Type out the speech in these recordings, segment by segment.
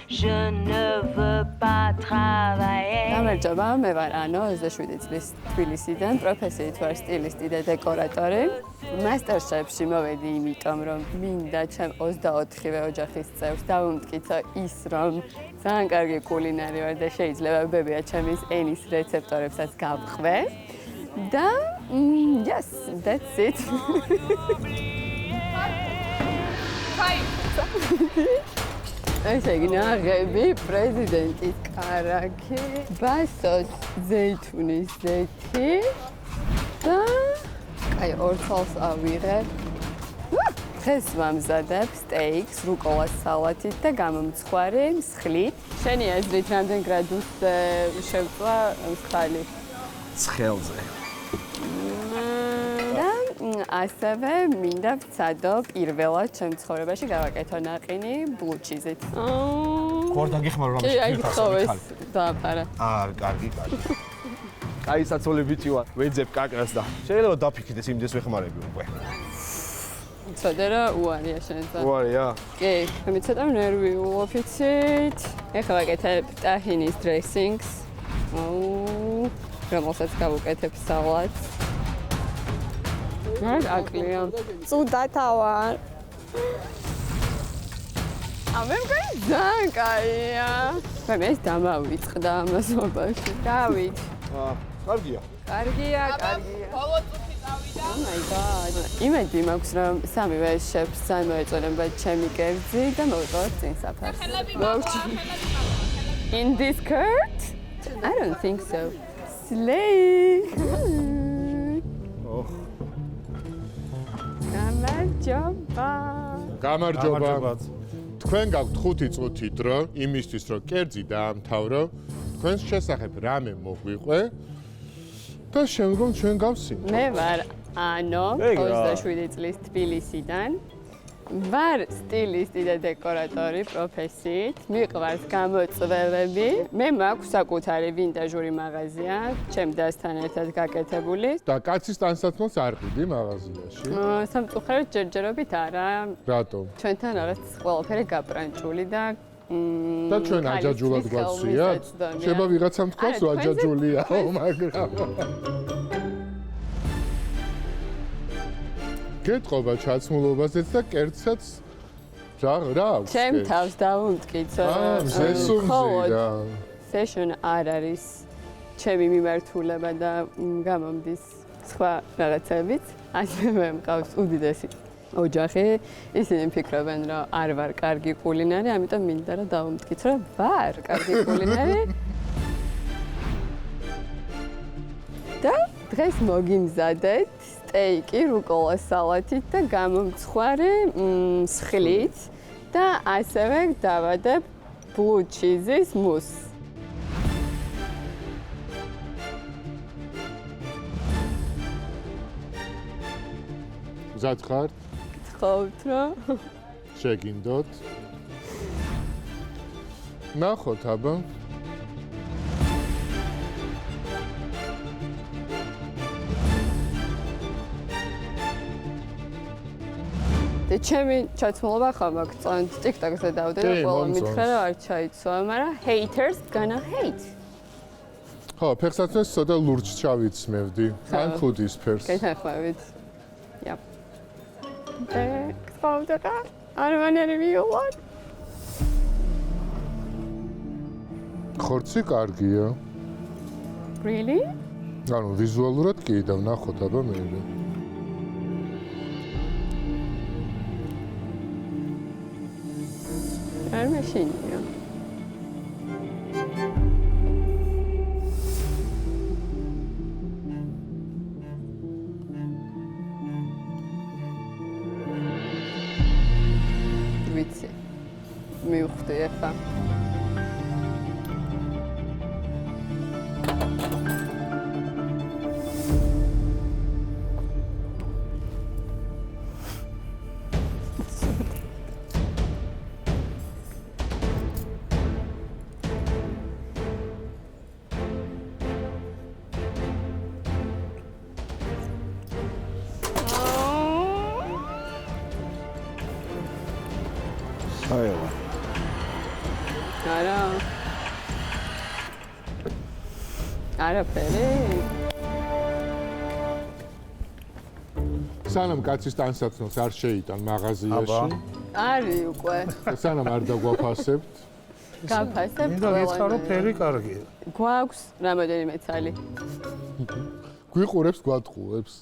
Je ne veux pas travailler. გამარჯობა, მე ვარ ანო, 27 წლის თბილისიდან, პროფესიით ვარ სტილისტი და დეკორატორი. MasterChef-ში მოვედი იმიტომ, რომ მინდა ჩემ 24-ვე ოჯახის წევრს დავუმტკიცო ის, რომ ძალიან კარგი კულინარი ვარ და შეიძლება ბებია ჩემის ენის რეცეპტორებსაც გავყვე. და yes, that's it. ესე იგი, ნაღები, პრეზიდენტის კარაქი, ბასოს ზეითუნის ზეთი და აი, ორ თვალს ავიღებ. დღეს ვამზადებ სტეიქს რუკოლას სალათით და გამომცხვარი მსხლით. შენი აზრით, რამდენ გრადუსზე შევწვა მსხალი? ცხელზე. ასევე მინდა ვცადო პირველად ჩემ ცხოვრებაში გავაკეთო ნაყინი ბლუ ჩიზით. ხوارდან გიხმარო რომ შევხავეს დააფარა. კარგი. აი საცოლებითი ვარ. ვეძებ კაკრას და შეიძლება დაფიქრდეს იმდეს ვეხმარები უკვე. ცოტა რა უარია შენთან. უარია? კი, მე ცოტა ნერვიულობ იცით. ეხლა ვაკეთებ ტაჰინის დრესინგს. რომელსაც გავუკეთებ სალათს. აკლია. წუდათა ვარ. მე მგონი ძალიან კაია. მე დამავიწყდა ამას მობაში. დავით. კარგია. კარგია. ბოლო წუთი წავიდა. Oh my god. იმედი მაქვს რომ სამივე შეფს წარმოეწონება ჩემი კერძი და მოვიყავთ წინ საფარს. In this skirt? I don't think so. Slay. გამარჯობა. თქვენ გაქვთ 5 წუთი დრო იმისთვის, რომ კერძი დაამთავრო. თქვენს შესახებ რამე მოგვიყვე და შემდგომ ჩვენ გავსინჯოთ. მე ვარ ანო, 27 წლის თბილისიდან. ვარ სტილისტი და დეკორატორი პროფესიით. მიყვარს გამოწვევები. მე მაქვს საკუთარი ვინტაჟური მაღაზია, ჩემ დასთან ერთად გაკეთებული. და კაცის ტანსაცმელს არ ყიდი მაღაზიაში. სამწუხაროდ ჯერჯერობით არა. რატომ? ჩვენთან რაღაც ყველაფერი გაპრანჭული და და ჩვენ აჯაჯულად გვაცვიათ? შეიძლება ვიღაცამ თქვას რომ აჯაჯულიაო, მაგრამ გეტყობა ჩაცმულობაზეც და კერძსაც რა აქვს? ჩემ თავს დავუმტკიცო. ზესუმზი რა. Fashion არ არის ჩემი მიმართულება და გამომდის სხვა რაღაცებიც. ასევე მყავს უდიდესი ოჯახი. ისინი ფიქრობენ, რომ არ ვარ კარგი კულინარი, ამიტომ მინდა რომ დავუმტკიცო, რომ ვარ კარგი კულინარი. და დღეს მოგიმზადეთ სტეიკი რუკოლას სალათით და გამომცხვარი მსხლით და ასევე დავადებ blue cheese-ის მუსს. მზად ხართ? გთხოვთ რომ შეგინდოთ. ნახოთ აბა. და ჩემი ჩაცმულობა ხომ მოგწონთ TikTok-ზე დავდე და ყველა მითხრა რომ არ ჩაიცვა, მაგრამ haters gonna hate. ხო, ფეხსაცმელს ცოტა ლურჯ ჩავიცმევდი. ან ქუდის ფერს. გეთანხმებით. Yep. გთხოვთ რა? არ მანერვიულად. ხორცი კარგია. Really? ანუ ვიზუალურად კი და ვნახოთ აბა მე. არ მაშინია. ვიცი. მივხვდი ახლა. არა. არაფერი. სანამ კაცის ტანსაცმელს არ შეიტან მაღაზიაში. არის უკვე. სანამ არ დაგვაფასებთ. გაფასებ. მინდა გითხრა ფერი კარგია. გვაქვს რამოდენიმე ცალი. გვიყურებს გვატყუებს.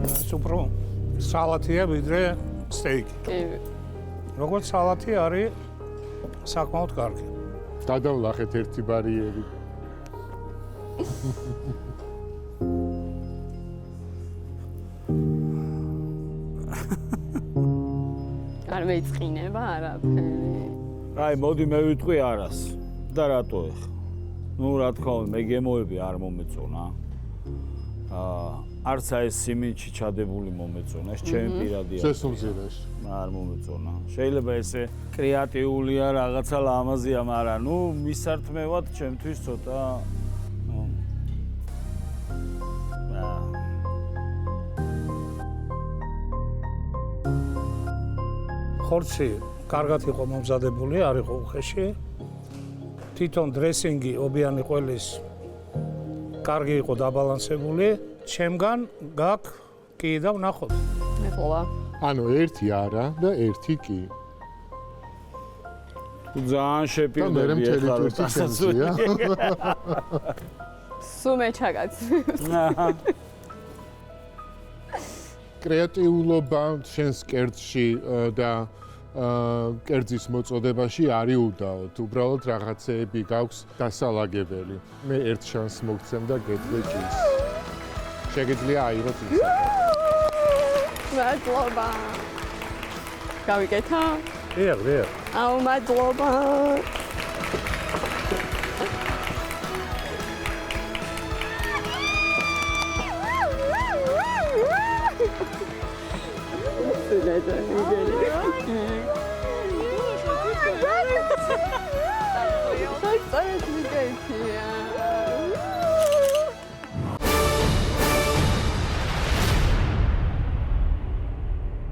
ეს უფრო სალათია ვიდრე სტეიკი. კი. როგორც სალათი არის საკმაოდ კარგი. გადავლახეთ ერთი ბარიერი. არ მეწყინება არაფერი. აი, მოდი მე ვიტყვი არას. და რატო ეხ? ნუ რა თქმა უნდა, მე გემოები არ მომეწონა. არც აი ეს სიმინჩი ჩადებული მომეწონა, ეს ჩემი პირადი არის. შესუმზირეში. არ მომეწონა. შეიძლება ესე კრეატიულია, რაღაცა ლამაზია, მაგრამ ნუ მისართმევად ჩემთვის ცოტა ხორცი კარგად იყო მომზადებული, არ იყო უხეში. თვითონ დრესინგი ობიანი ყველის კარგი იყო დაბალანსებული. ჩემგან გაქვს კი და ვნახოთ. მეხლა. ანუ ერთი არა და ერთი კი. ძალიან და შეპირდები მე მთელი ტვირთი შემზია. სულ მე ჩაგაცნობს. კრეატიულობა შენს კერძში და კერძის მოწოდებაში არის უდაოდ. უბრალოდ რაღაცეები გაქვს დასალაგებელი. მე ერთ შანსს მოგცემ და გეტყვით. შეგიძლია აიღოთ ის. მადლობა. გავიკეთა? დიახ. აუ მადლობა.